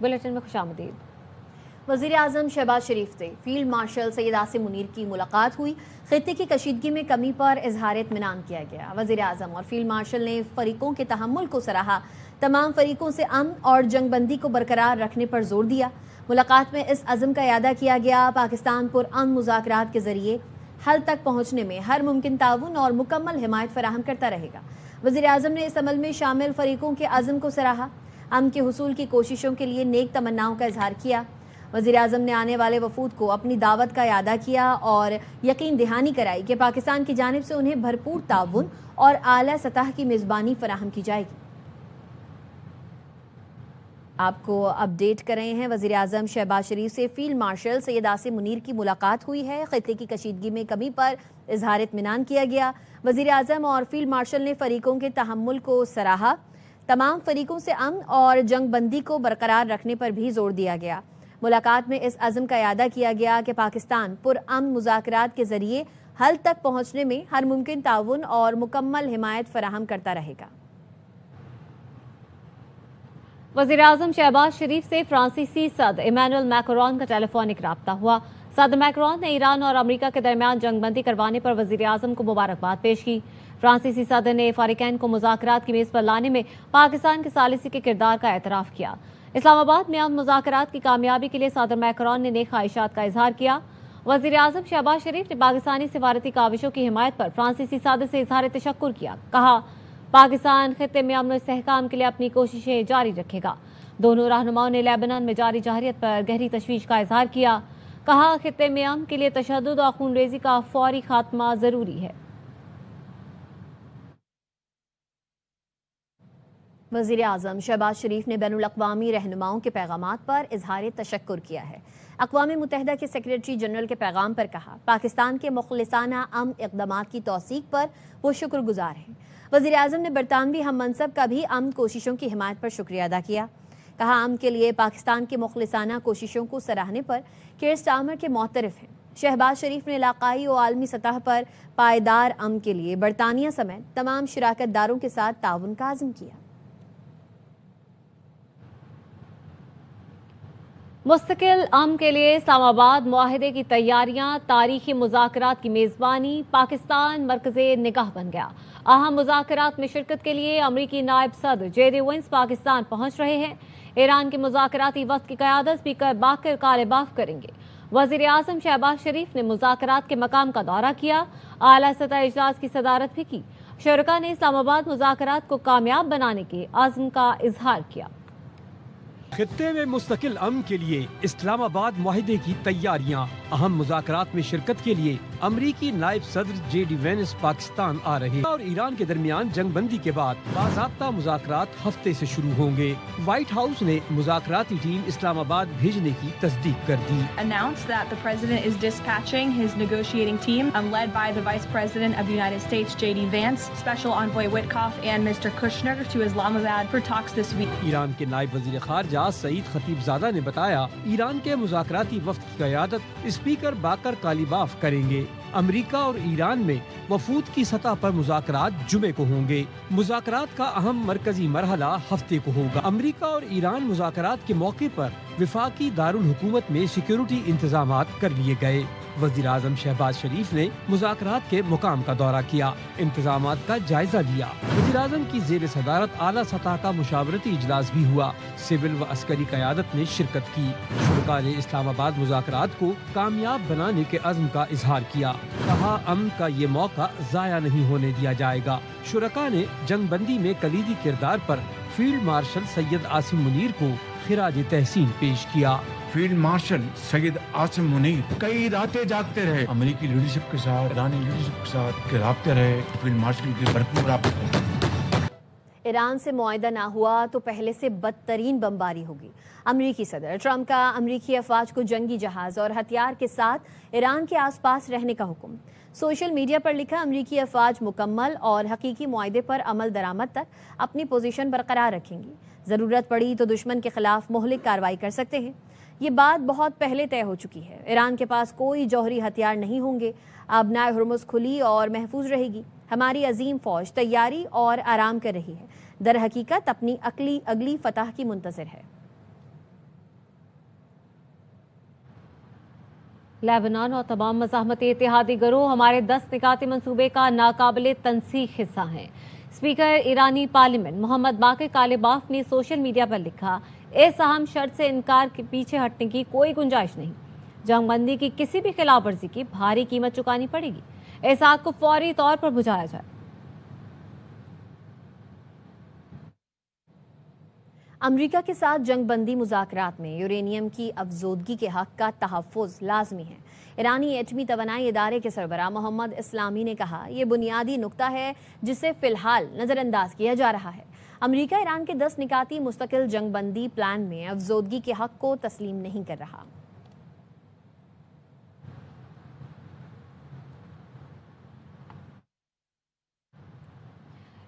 Bulletin में खुशामदीद। वज़ीर आज़म शहबाज शरीफ से फील्ड मार्शल सैयद आसिम मुनीर की मुलाकात हुई। खित्ते की कशीदगी में कमी पर इजहार इत्मीनान किया गया। वज़ीर आज़म और फील्ड मार्शल ने फरीकों के तहम्मुल को सराहा। तमाम फरीकों से अमन और जंगबंदी को बरकरार रखने पर जोर दिया। मुलाकात में इस अज़म का इयादा किया गया, पाकिस्तान पुरअमन मुज़ाकरात के ज़रिए हल तक पहुँचने में हर मुमकिन ताउन और मुकम्मल हिमायत फराहम करता रहेगा। वज़ीर आज़म ने इस अमल में शामिल फरीकों के अज़म को सराहा। अमन के हुसूल की कोशिशों के लिए नेक तमन्नाओं का इजहार किया। वज़ीर आज़म ने आने वाले वफूद को अपनी दावत का इयादा किया और यकीन दहानी कराई कि पाकिस्तान की जानिब से उन्हें भरपूर ताउन और आला सतह की मेज़बानी फराहम की जाएगी। आपको अपडेट कर रहे हैं, वज़ीर आज़म शहबाज शरीफ से फील्ड मार्शल सैयद आसिम मुनीर की मुलाकात हुई है। खित्ते की कशीदगी में कमी पर इजहार इत्मीनान किया गया। वज़ीर आज़म और फील्ड मार्शल ने फरीकों के तहम्मुल को सराहा। तमाम फरीकों से अमन और जंगबंदी को बरकरार रखने पर भी जोर दिया गया। मुलाकात में इस अज़म का इयादा किया गया कि पाकिस्तान पुरअमन मुज़ाकरात के ज़रिए हल तक पहुँचने में हर मुमकिन ताउन और मुकम्मल हिमायत फराहम करता रहेगा। वज़ीर आज़म शहबाज शरीफ से फ्रांसीसी सदर इमैनुअल मैक्रोन का टेलीफोनिक राब्ता हुआ। सदर मैक्रोन ने ईरान और अमेरिका के दरमियान जंगबंदी करवाने पर वज़ीर आज़म को मुबारकबाद पेश की। फ्रांसीसी सदर ने फारिकैन को मुज़ाकरात की मेज़ पर लाने में पाकिस्तान के सालिसी के किरदार का एतराफ़ किया। इस्लामाबाद में मुज़ाकरात की कामयाबी के लिए सदर मैक्रोन ने नेक ख्वाहिशात का इजहार किया। वज़ीर आज़म शहबाज शरीफ ने पाकिस्तानी सिफारती काविशों की हिमायत पर फ्रांसीसी सदर से इजहार तशक्कुर किया। कहा, पाकिस्तान खित्ते में अमन इस्तेहकाम के लिए अपनी कोशिशें जारी रखेगा। दोनों रहनुमाओं ने लेबनान में जारी जाहिरियत पर गहरी तशवीश का इजहार किया। कहा, खित्ते में अमन के लिए तशद्दुद और खूनरेज़ी का फौरी खात्मा ज़रूरी है। वज़ीर आज़म शहबाज शरीफ ने बैनुल अक़वामी रहनुमाओं के पैगामात पर इजहार तशक्कुर किया है। अक़वाम मुत्तहिदा के सेक्रेटरी जनरल के पैगाम पर कहा, पाकिस्तान के मुखलिसाना अमन इक़दामात की तौसीक़ पर वो शुक्रगुजार हैं। वज़ीर आज़म ने बरतानवी हम मनसब का भी अमन कोशिशों की हिमायत पर शुक्रिया अदा किया। कहा, अमन के लिए पाकिस्तान के मुखलिसाना कोशिशों को सराहने पर केयर स्टार्मर के मोतरफ़ हैं। शहबाज शरीफ ने इलाकाई और आलमी सतह पर पायदार अमन के लिए बरतानिया समेत तमाम शिराकतदारों के साथ ताउन का आज़म किया। मुस्तकिल अमन के लिए इस्लामाबाद मुआहदे की तैयारियां, तारीखी मुज़ाकरात की मेज़बानी, पाकिस्तान मरकज़े निगाह बन गया। अहम मुज़ाकरात में शिरकत के लिए अमरीकी नायब सदर जेडी वेंस पाकिस्तान पहुंच रहे हैं। ईरान के मुज़ाकराती वफ़द की क़यादत स्पीकर बाकर कालिबाफ करेंगे। वज़ीर आज़म शहबाज शरीफ ने मुज़ाकरात के मकाम का दौरा किया। आला सतह इजलास की सदारत भी की। शरका ने इस्लामाबाद मुज़ाकरात को कामयाब बनाने के आज़म का इजहार किया। खित्ते में मुस्तकिल अमन के लिए इस्लामाबाद मुआहदे की तैयारियां, अहम मुज़ाकरात में शिरकत के लिए अमरीकी नायब सदर जेडी वेंस पाकिस्तान आ रहे हैं और ईरान के दरमियान जंगबंदी के बाद बाज़ाब्ता मुज़ाकरात हफ्ते से शुरू होंगे। व्हाइट हाउस ने मुज़ाकराती टीम इस्लामाबाद भेजने की तस्दीक कर दी। Announced that the president is dispatching his negotiating team, led by the Vice President of the United States, J.D. Vance, Special Envoy Witkoff, and Mr. Kushner to Islamabad for talks this week. Iran के नायब वज़ीर ख़ारजा सईद खतीबज़ादा ने बताया, Iran के मुज़ाकराती वफ़द की क़यादत speaker बाकर कालिबाफ करेंगे। America और Iran में वफूद की सतह पर मुज़ाकरात जुमे को होंगे। मुज़ाकरात का अहम मरकजी मरहला हफ्ते को होगा। अमेरिका और ईरान मुज़ाकरात के मौके पर विफाकी दारुल हुकूमत में सिक्योरिटी इंतजामात कर लिए गए। वज़ीर आज़म शहबाज शरीफ ने मुज़ाकरात के मुकाम का दौरा किया, इंतजामात का जायजा लिया। वज़ीर आज़म की ज़ेर सदारत आला सतह का मुशावरती इजलास भी हुआ। सिविल व अस्करी क़यादत ने शिरकत की। शुरका ने इस्लामाबाद मुज़ाकरात को कामयाब बनाने के अज़्म का इजहार किया। कहा, अमन का ये मौका ज़ाया नहीं होने दिया जाएगा। शुरका ने जंगबंदी में कलीदी किरदार पर फील्ड मार्शल सैयद आसिम मुनीर को खिराज तहसीन पेश किया। फील्ड मार्शल सैयद आसिम मुनीर कई रातें जागते रहे, अमेरिकी लीडरशिप के साथ, ईरानी लीडरशिप के साथ राब्ते रहे। फील्ड मार्शल की भरपूर आपको ईरान से मुआहदा ना हुआ तो पहले से बदतरीन बमबारी होगी। अमरीकी सदर ट्रंप का अमरीकी अफवाज को जंगी जहाज और हथियार के साथ ईरान के आसपास रहने का हुक्म। सोशल मीडिया पर लिखा, अमरीकी अफवाज मुकम्मल और हकीकी मुआहदे पर अमल दरामद तक अपनी पोजीशन बरकरार रखेंगी। ज़रूरत पड़ी तो दुश्मन के खिलाफ मुहलिक कार्रवाई कर सकते हैं। ये बात बहुत पहले तय हो चुकी है। ईरान के पास कोई जौहरी हथियार नहीं होंगे। अब नाए हुर्मुज़ खुली और महफूज रहेगी। हमारी अजीम फौज तैयारी और आराम कर रही है, दर हकीकत अपनी अगली फतह की मुंतज़िर है। लेबनान और तमाम मज़ाहमती इत्तेहादी गरोह हमारे 10 निकाती मंसूबे का नाकाबिले तनसीख हिस्सा हैं। स्पीकर ईरानी पार्लियामेंट मोहम्मद बाकिर कालिबाफ ने सोशल मीडिया पर लिखा, इस अहम शर्त से इनकार के पीछे हटने की कोई गुंजाइश नहीं। जंगबंदी की किसी भी खिलाफ वर्जी की भारी कीमत चुकानी पड़ेगी। इस आग को फौरी तौर पर बुझाया जाए। अमरीका के साथ जंगबंदी मुज़ाकरात में यूरेनियम की अफजोदगी के हक का तहफ़्फ़ुज़ लाज़मी है। ईरानी एटमी तवानाई इदारे के सरबराह मोहम्मद इस्लामी ने कहा, यह बुनियादी नुक्ता है जिसे फ़िलहाल नज़रअंदाज किया जा रहा है। अमरीका ईरान के 10 निकाती मुस्तकिल जंगबंदी प्लान में अफजोदगी के हक को तस्लीम नहीं कर रहा।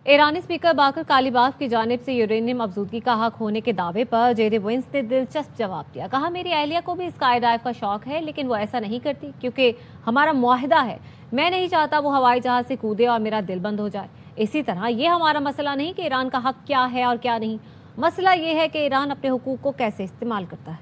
ईरानी स्पीकर बाकर कालिबाफ की जानिब से यूरेनियम अफजूदगी का हक होने के दावे पर जेडी वेंस ने दिलचस्प जवाब दिया। कहा, मेरी अहलिया को भी स्काई डाइव का शौक है, लेकिन वो ऐसा नहीं करती क्योंकि हमारा मुआहिदा है। मैं नहीं चाहता वो हवाई जहाज से कूदे और मेरा दिल बंद हो जाए। इसी तरह ये हमारा मसला नहीं कि ईरान का हक क्या है और क्या नहीं, मसला ये है कि ईरान अपने हुकूक को कैसे इस्तेमाल करता है।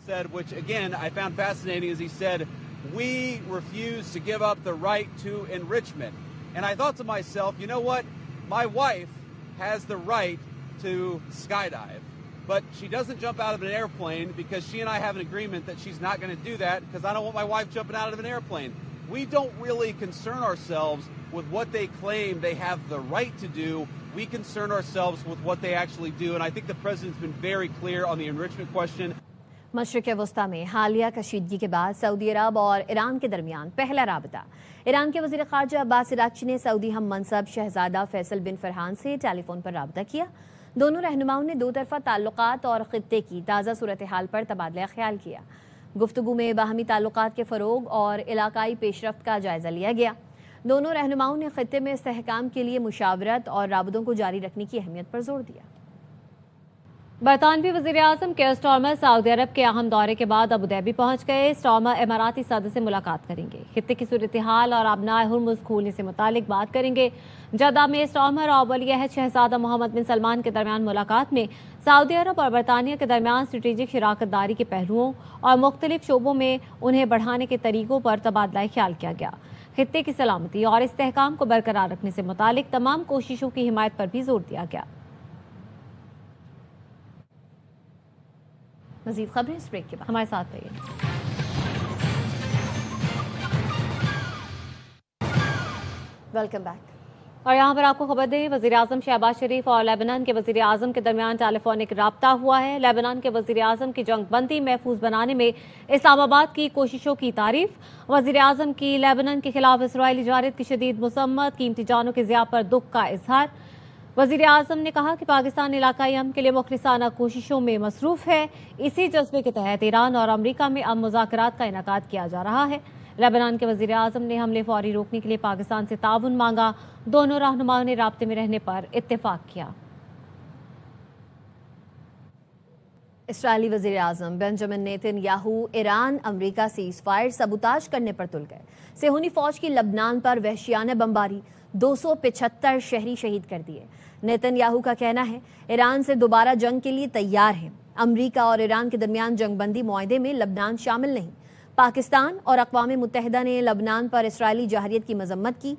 Said, which again I found fascinating, as he said, we refuse to give up the right to enrichment. And I thought to myself, you know what? My wife has the right to skydive, but she doesn't jump out of an airplane because she and I have an agreement that she's not going to do that because I don't want my wife jumping out of an airplane. We don't really concern ourselves with what they claim they have the right to do. We concern ourselves with what they actually do. And I think the president's been very clear on the enrichment question. मशरिक़ वस्ता में हालिया कशीदगी के बाद Saudi अरब और Iran के दरमियान पहला राबता। Iran के वज़ीर ख़ारजा अब्बास अराग़ची ने सऊदी हम मनसब शहज़ादा फैसल बिन फरहान से टेलीफोन पर राबता किया। दोनों रहनुमाओं ने दो तरफ़ा ताल्लुक़ात और ख़ित्ते की ताज़ा सूरत हाल पर तबादला ख्याल किया। गुफ्तगू में बाहमी ताल्लुक़ात के फ़रोग़ और इलाकाई पेशरफ्त का जायज़ा लिया गया। दोनों रहनुमाओं ने ख़ित्ते में इस्तेहकाम के लिए मुशावरत और राबतों को जारी रखने की अहमियत पर जोर दिया। बरतानवी वज़ीर-ए-आज़म केयर स्टार्मर सऊदी अरब के अहम दौरे के बाद अबू धाबी पहुंच गए। स्टार्मर इमाराती सदर से मुलाकात करेंगे, खित्ते की सूरत हाल और आबनाए हुर्मुज़ खोलने से मुतालिक बात करेंगे। जद्दा में स्टार्मर और वली अहद शहजादा मोहम्मद बिन सलमान के दरमियान मुलाकात में सऊदी अरब और बरतानिया के दरमियान स्ट्रेटेजिक शराकत दारी के पहलुओं और मुख्तलिफ शोबों में उन्हें बढ़ाने के तरीकों पर तबादला ख्याल किया गया। खित्ते की सलामती और इस्तेहकाम को बरकरार रखने से मुतालिक तमाम कोशिशों की हिमायत पर भी जोर दिया गया। मज़ीद खबरें इस ब्रेक के बाद, हमारे साथ रहिए। Welcome back. और यहाँ पर आपको खबर दें, वज़ीर-ए-आज़म शहबाज शरीफ और लेबनान के वज़ीर-ए-आज़म के दरमियान टेलीफोनिक राब्ता हुआ है। लेबनान के वज़ीर-ए-आज़म की जंगबंदी महफूज बनाने में इस्लामाबाद की कोशिशों की तारीफ। वज़ीर-ए-आज़म की लेबनान के खिलाफ इसराइली जारत की शदीद मसम्मत, कीमती जानों के ज़िया पर दुख का इजहार। वज़ीर-ए-आज़म ने कहा कि पाकिस्तान इलाकाई अमन के लिए मुखलिसाना कोशिशों में मसरूफ है। इसी जज्बे के तहत ईरान और अमरीका में अब मुज़ाकरात का इनेकाद किया जा रहा है। लेबनान के वज़ीर-ए-आज़म ने हमले फौरी रोकने के लिए पाकिस्तान से ताउन मांगा। दोनों रहनुमाओं ने राब्ते में रहने पर इत्तेफाक किया। इसराइली वज़ीर-ए-आज़म बेंजामिन नेतन्याहू ईरान अमरीका सीज़फायर सबूताज करने पर तुल गए। सेहूनी फौज की लबनान पर वहशियाना बमबारी, 275 शहरी शहीद कर दिए। नेतन्याहू का कहना है, ईरान से दोबारा जंग के लिए तैयार है। अमरीका और ईरान के दरमियान जंगबंदी मुआहदे में लबनान शामिल नहीं। पाकिस्तान और अक़वाम मुत्तहिदा ने लबनान पर इसराइली जहरियत की मजम्मत की।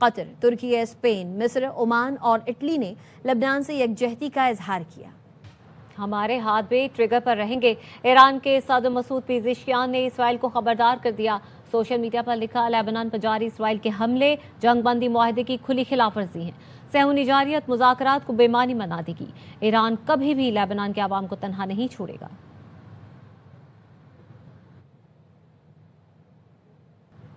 कतर, तुर्की, स्पेन, मिस्र, ओमान और इटली ने लबनान से यकजहती का इजहार किया। हमारे हाथ भी ट्रिगर पर रहेंगे। ईरान के सदर मसूद पेज़ेशियान ने इसराइल को खबरदार कर दिया। सोशल मीडिया पर लिखा, लेबनान पर जारी इसराइल के हमले जंगबंदी मुआहदे की खुली खिलाफ वर्जी है। सेहूनी जारियत मुज़ाकरात को बेमानी बना देगी। ईरान कभी भी लेबनान के आवाम को तन्हा नहीं छोड़ेगा।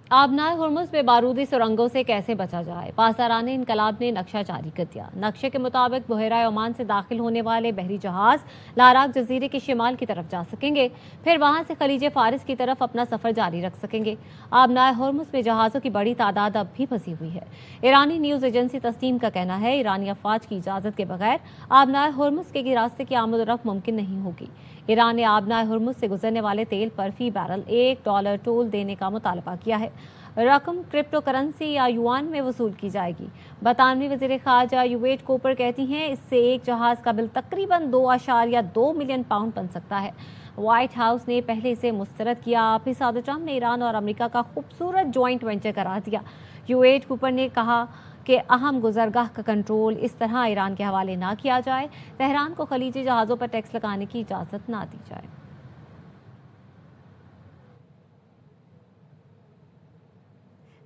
आबनाए हुर्मुज़ में बारूदी सुरंगों से कैसे बचा जाए, पासदारान इनकलाब ने नक्शा जारी कर दिया। नक्शे के मुताबिक बहरा ओमान से दाखिल होने वाले बहरी जहाज लाराक जजीरे के शिमाल की तरफ जा सकेंगे, फिर वहां से खलीज फारिस की तरफ अपना सफर जारी रख सकेंगे। आबनाए हुर्मुज़ में जहाज़ों की बड़ी तादाद अब भी फंसी हुई है। ईरानी न्यूज़ एजेंसी तस्नीम का कहना है, ईरानी अफवाज की इजाज़त के बगैर आबनाए हुर्मुज़ के रास्ते की आमद-ओ-रफ्त मुमकिन नहीं होगी। ईरान ने आबनाए हुर्मुज़ से गुजरने वाले तेल पर फी बैरल $1 टोल देने का मुतालबा किया है। रकम क्रिप्टो करेंसी या युआन में वसूल की जाएगी। बरतानवी वज़ीर ख़ारजा यूएट कोपर कहती हैं इससे एक जहाज़ का बिल तकरीबन 2.2 मिलियन पाउंड बन सकता है। व्हाइट हाउस ने पहले इसे मुस्तरद किया, फिर सदर ट्रंप ने ईरान और अमेरिका का खूबसूरत जॉइंट वेंचर करार दिया। यूएट कोपर ने कहा कि अहम गुजरगाह का कंट्रोल इस तरह ईरान के हवाले ना किया जाए, तेहरान को खलीजी जहाज़ों पर टैक्स लगाने की इजाज़त ना दी जाए।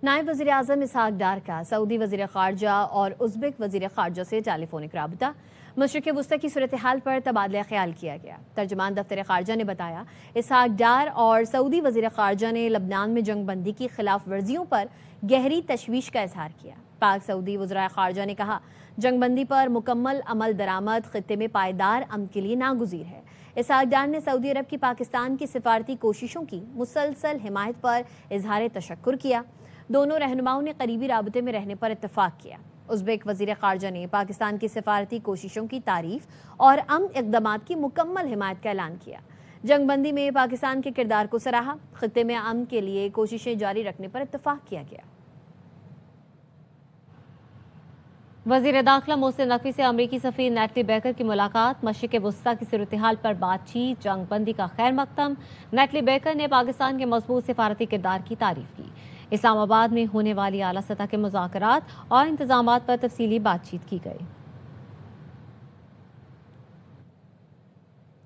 नायब वज़ीर आज़म इसहाक डार का सऊदी वज़ीर ख़ारजा और उज़्बेक वज़ीर ख़ारजा से टेलीफोनिक राबता, मशरिक़ वस्ती की सूरत हाल पर तबादला ख्याल किया गया। तर्जमान दफ्तर ख़ारजा ने बताया इसहाक डार और सऊदी वज़ीर ख़ारजा ने लबनान में जंग बंदी की खिलाफ वर्जियों पर गहरी तशवीश का इजहार किया। पाक सऊदी वज़राए ख़ारजा ने कहा जंग बंदी पर मुकम्मल अमल दरामद ख़ित्ते में पायदार अमन के लिए नागुज़ीर है। इसहाक डार ने सऊदी अरब की पाकिस्तान की सिफारती कोशिशों की मुसलसल हिमायत पर इजहार तशक्कुर किया। दोनों रहनुमाओं ने करीबी राबते में रहने पर इत्तफाक किया। उज़्बेक वज़ीर ख़ारजा ने पाकिस्तान की सिफारती कोशिशों की तारीफ और अमन इक़दामात की मुकम्मल हिमायत का ऐलान किया। जंग बंदी में पाकिस्तान के किरदार को सराहा। ख़ित्ते में अमन के लिए कोशिशें जारी रखने पर इत्तफाक किया गया। वज़ीर दाखिला मोहसिन नकवी से अमरीकी सफ़ीर नेटली बेकर की मुलाकात, मशरिक़ वस्ती की सूरत हाल पर बातचीत, जंग बंदी का खैर मकदम। नेटली बेकर ने पाकिस्तान के मजबूत सिफारती किरदार की तारीफ की। इस्लामाबाद में होने वाली आला सतह के मुज़ाकरात और इंतजामात पर तफसीली बातचीत की गई।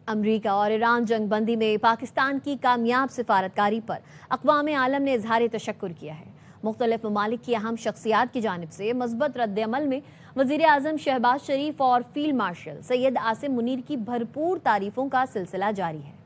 अमरीका और ईरान जंग बंदी में पाकिस्तान की कामयाब सिफारतकारी पर अक़वाम आलम ने इजहार तशक्कुर किया है। मुख्तलिफ ममालिक की अहम शख्सियात की जानिब से मस्बत रद्द-ए-अमल में वज़ीर आज़म शहबाज शरीफ और फील्ड मार्शल सैयद आसिम मुनीर की भरपूर तारीफों का सिलसिला जारी है।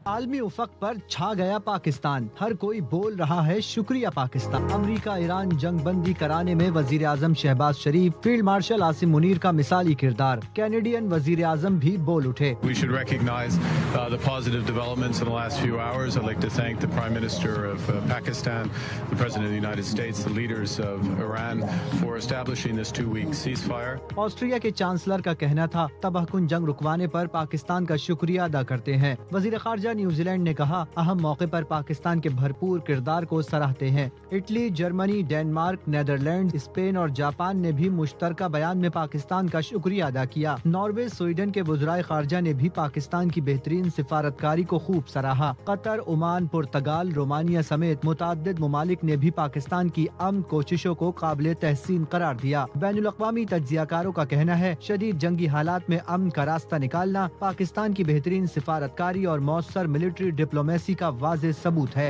आलमी उफक पर छा गया पाकिस्तान, हर कोई बोल रहा है शुक्रिया पाकिस्तान। अमरीका ईरान जंग बंदी कराने में वजीर आजम शहबाज शरीफ, फील्ड मार्शल आसिम मुनीर का मिसाली किरदार। कैनेडियन वजीर आजम भी बोल उठे। We should recognize the positive developments in the last few hours. I'd like to thank the Prime Minister of Pakistan, the President of the United States, the leaders of Iran for establishing this 2-week ceasefire. Austria के chancellor का कहना था तबाहकुन जंग रुकवाने पर पाकिस्तान का शुक्रिया अदा करते हैं। वजीर खारजा न्यूजीलैंड ने कहा अहम मौके पर पाकिस्तान के भरपूर किरदार को सराहते हैं। Italy, Germany, Denmark, Netherland, Spain और जापान ने भी मुश्तरका बयान में पाकिस्तान का शुक्रिया अदा किया। नॉर्वे, स्वीडन के वज़राए खारजा ने भी पाकिस्तान की बेहतरीन सिफारतकारी को खूब सराहा। कतर, ओमान, पुर्तगाल, रोमानिया समेत मुतअद्दिद ममालिक ने भी पाकिस्तान की अमन कोशिशों को काबिल तहसीन करार दिया। बैनुल-अक़वामी तज्ज़ियाकारों का कहना है शदीद जंगी हालात में अमन का रास्ता निकालना पाकिस्तान की बेहतरीन सिफारतकारी और मौसर मिलिट्री डिप्लोमेसी का वाज़ेह सबूत है।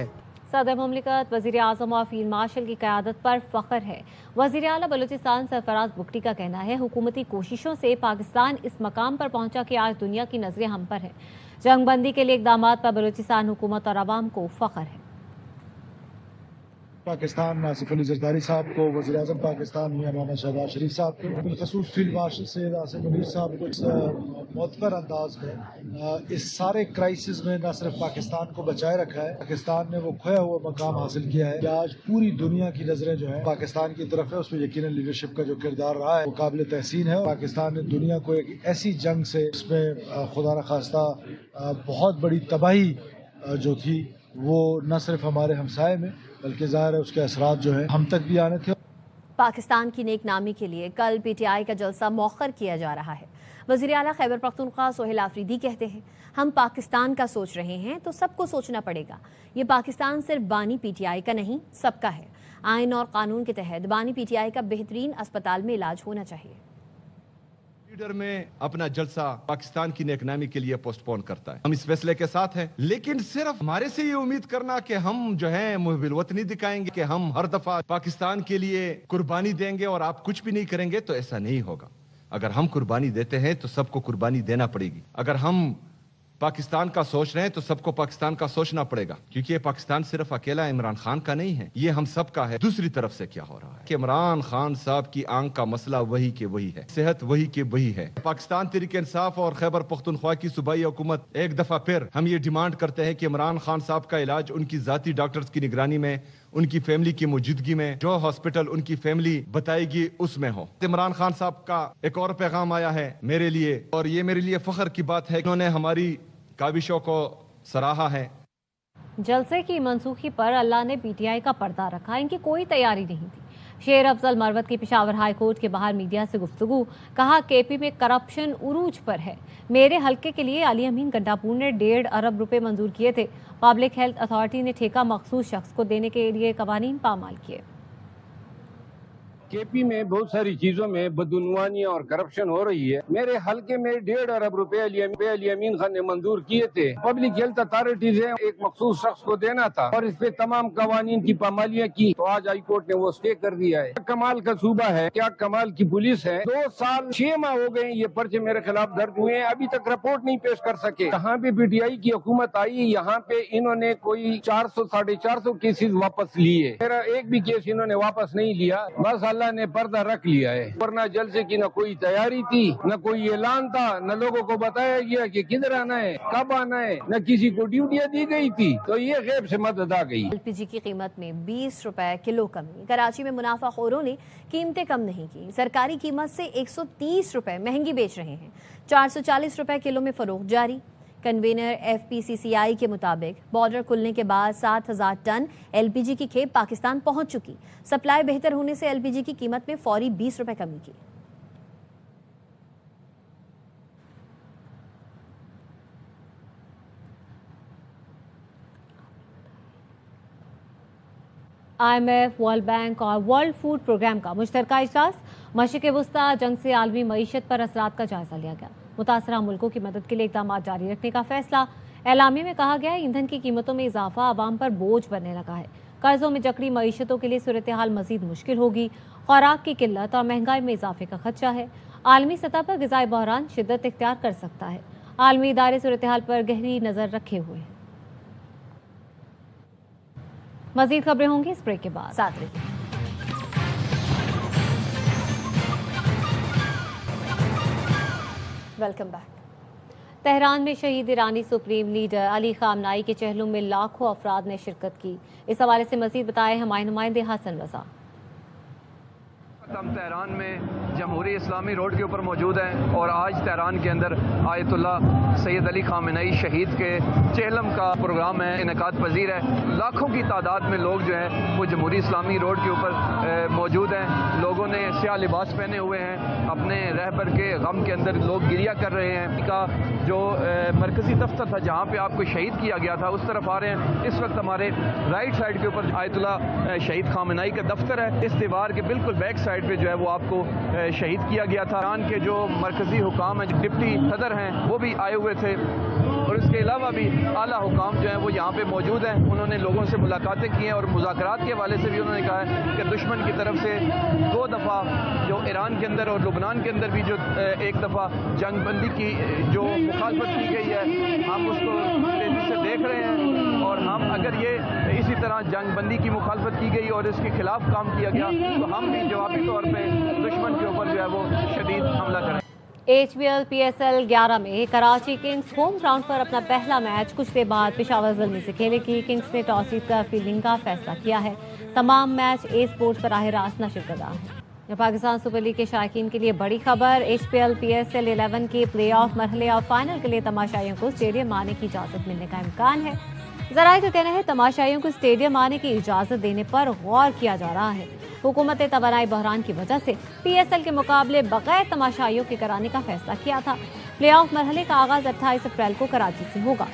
सदर मुमलिकत वज़ीर आज़म और फील्ड मार्शल की क़यादत पर फ़ख्र है। वज़ीर आला बलूचिस्तान सरफराज बुगटी का कहना है हुकूमती कोशिशों से पाकिस्तान इस मकाम पर पहुंचा कि आज दुनिया की नज़रें हम पर है। जंग बंदी के लिए इक़दामात पर बलूचिस्तान हुकूमत और आवाम को फ़ख्र है। पाकिस्तान आसिफ अली जरदारी साहब को, वज़ीर आज़म पाकिस्तान मियां मोहम्मद शहबाज शरीफ साहब को, बिलखसूस फील्ड मार्शल सैयद आसिम मुनीर साहब को इस मुतबर अंदाज में इस सारे क्राइसिस में न सिर्फ पाकिस्तान को बचाए रखा है, पाकिस्तान ने वो खोया हुआ मकाम हासिल किया है कि आज पूरी दुनिया की नजरें जो है पाकिस्तान की तरफ है। उसमें यकीनन लीडरशिप का जो किरदार रहा है वो काबिल तहसीन है। पाकिस्तान ने दुनिया को एक ऐसी जंग से इसमें खुदा न खास्ता बहुत बड़ी तबाही जो थी वो न सिर्फ हमारे हमसाये में बल्कि ज़ाहिर है उसके असरात जो है हम तक भी आने थे। पाकिस्तान की नेकनामी के लिए कल पीटीआई का जलसा मौखर किया जा रहा है। वज़ीर आला खैबर पख्तूनख्वा सोहेल आफरीदी कहते हैं हम पाकिस्तान का सोच रहे हैं तो सबको सोचना पड़ेगा। ये पाकिस्तान सिर्फ बानी पीटीआई का नहीं सबका है। आइन और कानून के तहत बानी पीटीआई का बेहतरीन अस्पताल में इलाज होना चाहिए। लीडर में अपना जलसा पाकिस्तान की नेकनामी के लिए पोस्टपोन करता है। हम इस फैसले के साथ हैं, लेकिन सिर्फ हमारे से ये उम्मीद करना कि हम जो है मुहब्बिल वतनी दिखाएंगे कि हम हर दफा पाकिस्तान के लिए कुर्बानी देंगे और आप कुछ भी नहीं करेंगे, तो ऐसा नहीं होगा। अगर हम कुर्बानी देते हैं तो सबको कुर्बानी देना पड़ेगी। अगर हम पाकिस्तान का सोच रहे हैं तो सबको पाकिस्तान का सोचना पड़ेगा, क्योंकि ये पाकिस्तान सिर्फ अकेला इमरान खान का नहीं है, ये हम सब का है। दूसरी तरफ से क्या हो रहा है कि इमरान खान साहब की आंख का मसला वही के वही है, सेहत वही के वही है। पाकिस्तान तहरीक इंसाफ और खैबर पख्तूनख्वा की सूबाई हुकूमत एक दफा फिर हम ये डिमांड करते हैं कि इमरान खान साहब का इलाज उनकी जाती डॉक्टर्स की निगरानी में, उनकी फैमिली की मौजूदगी में, जो हॉस्पिटल उनकी फैमिली बताएगी उसमें हो। इमरान खान साहब का एक और पैगाम आया है मेरे लिए, और ये मेरे लिए फख्र की बात है, उन्होंने हमारी काविशों को सराहा है। जलसे की मनसूखी पर अल्लाह ने पीटीआई का पर्दा रखा, इनकी कोई तैयारी नहीं थी। शेर अफजल मरवत की पेशावर हाई कोर्ट के बाहर मीडिया से गुफ्तगू, कहा केपी में करप्शन उरूज पर है। मेरे हलके के लिए अली अमीन गंडापुर ने 1.5 अरब रुपए मंजूर किए थे। पब्लिक हेल्थ अथॉरिटी ने ठेका मखसूस शख्स को देने के लिए कवानीन पामाल किए। केपी में बहुत सारी चीजों में बदउनवानी और करप्शन हो रही है। मेरे हलके में 1.5 अरब रुपए अली अमीन खान ने मंजूर किए थे। पब्लिक हेल्थ अथॉरिटीज है, एक मखसूस शख्स को देना था और इस पे तमाम कवानीन की पामालियां की, तो आज हाई कोर्ट ने वो स्टे कर दिया है। कमाल का सूबा है, क्या कमाल की पुलिस है। 2 साल 6 माह हो गए ये पर्चे मेरे खिलाफ दर्ज हुए हैं, अभी तक रिपोर्ट नहीं पेश कर सके। यहाँ पे पीटीआई की हुकूमत आई, यहाँ पे इन्होंने कोई 400 साढ़े 400 केसेस वापस लिए। मेरा एक भी केस इन्होंने वापस नहीं लिया, बस अल्लाह ने पर्दा रख लिया है। वरना जलसे की न कोई तैयारी थी, न कोई ऐलान था, न लोगों को बताया गया कि किधर आना है, कब आना है, न किसी को ड्यूटियां दी गई थी, तो ये गैब से मदद आ गई। एलपीजी की कीमत में 20 रुपए किलो कमी। कराची में मुनाफाखोरों ने कीमतें कम नहीं की, सरकारी कीमत से 130 रुपए महंगी बेच रहे हैं। 440 रुपए किलो में फरोख्त जारी। कन्वेनर एफपीसीसीआई के मुताबिक बॉर्डर खुलने के बाद 7,000 टन एलपीजी की खेप पाकिस्तान पहुंच चुकी। सप्लाई बेहतर होने से एलपीजी की कीमत में फौरी 20 रुपए कमी की। IMF, वर्ल्ड बैंक और वर्ल्ड फूड प्रोग्राम का मुश्तरका इजलास। मशरिक़ वुस्ता जंग से आलमी मईशत पर असरात का जायजा लिया गया। मुतासरा मुल्कों की मदद के लिए इक़दाम जारी रखने का फैसला। एलामी में कहा गया है ईंधन की कीमतों में इजाफा आवाम पर बोझ बनने लगा है। कर्जों में जकड़ी मईशतों के लिए सूरत हाल मजीद मुश्किल होगी। खुराक की किल्लत और महंगाई में इजाफे का खदशा है। आलमी सतह पर ग़िज़ाई बहरान शिद्दत इख्तियार कर सकता है। आलमी इदारे सूरत हाल पर गहरी नज़र रखे हुए हैं। मजीद खबरें होंगी इस ब्रेक के बाद, साथ रहिए। Welcome back. तेहरान में शहीद ईरानी सुप्रीम लीडर अली खामनाई के चहलों में लाखों अफराद ने शिरकत की। इस हवाले से मजीद बताए हमारे नुमाइंदे हसन रजा। हम तेहरान में जमहूरी इस्लामी रोड के ऊपर मौजूद हैं और आज तेहरान के अंदर आयतुल्ला सैयद अली खामेनेई शहीद के चहलम का प्रोग्राम है, इनेकाद पजीर है। लाखों की तादाद में लोग जो हैं वो जमहूरी इस्लामी रोड के ऊपर मौजूद हैं। लोगों ने स्याह लिबास पहने हुए हैं, अपने रहबर के गम के अंदर लोग गिरिया कर रहे हैं। का जो मरकजी दफ्तर था जहाँ पे आपको शहीद किया गया था उस तरफ आ रहे हैं। इस वक्त हमारे राइट साइड के ऊपर आयतुल्ला शहीद खामेनेई का दफ्तर है। इस दीवार के बिल्कुल बैक साइड पे जो है वो आपको शहीद किया गया था। ईरान के जो मरकजी हुकाम हैं, डिप्टी सदर हैं, वो भी आए हुए थे और इसके अलावा भी आला हुकाम जो हैं वो यहाँ पे मौजूद हैं। उन्होंने लोगों से मुलाकातें की हैं और मुज़ाकरात के हवाले से भी उन्होंने कहा है कि दुश्मन की तरफ से 2 दफ़ा जो ईरान के अंदर और लुबनान के अंदर भी जो 1 दफ़ा जंग बंदी की जो मुखालफत की गई है, हम उसको तेज़ी से देख रहे हैं और हम अगर ये इसी तरह जंग बंदी की मुखालफत की गई और इसके खिलाफ काम किया गया तो हम भी जवाबी तौर पर दुश्मन के ऊपर जो है वो शदीद हमला करें। HBL PSL 11 में कराची किंग्स होम ग्राउंड पर अपना पहला मैच कुछ देर बाद पेशावर ज़ल्मी से खेलेगी। किंग्स ने टॉस जीतकर फील्डिंग का फैसला किया है। तमाम मैच ए स्पोर्ट्स बराह रास्त नशर कर रहा है। पाकिस्तान सुपर लीग के शायकीन के लिए बड़ी खबर। HBL PSL 11 के प्ले ऑफ मरहले और फाइनल के लिए तमाशाइयों को स्टेडियम आने की इजाज़त मिलने का इम्कान है। ज़राए का कहना है तमाशाइयों को स्टेडियम आने की इजाज़त देने पर गौर किया जा रहा है। हुकूमत तवानाई बहरान की वजह से PSL के मुकाबले बगैर तमाशाइयों के कराने का फैसला किया था। प्ले ऑफ मरहले का आगाज़ 28 अप्रैल को कराची से होगा।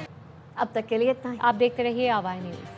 अब तक के लिए इतना ही। आप देखते रहिए आवाज़ न्यूज़।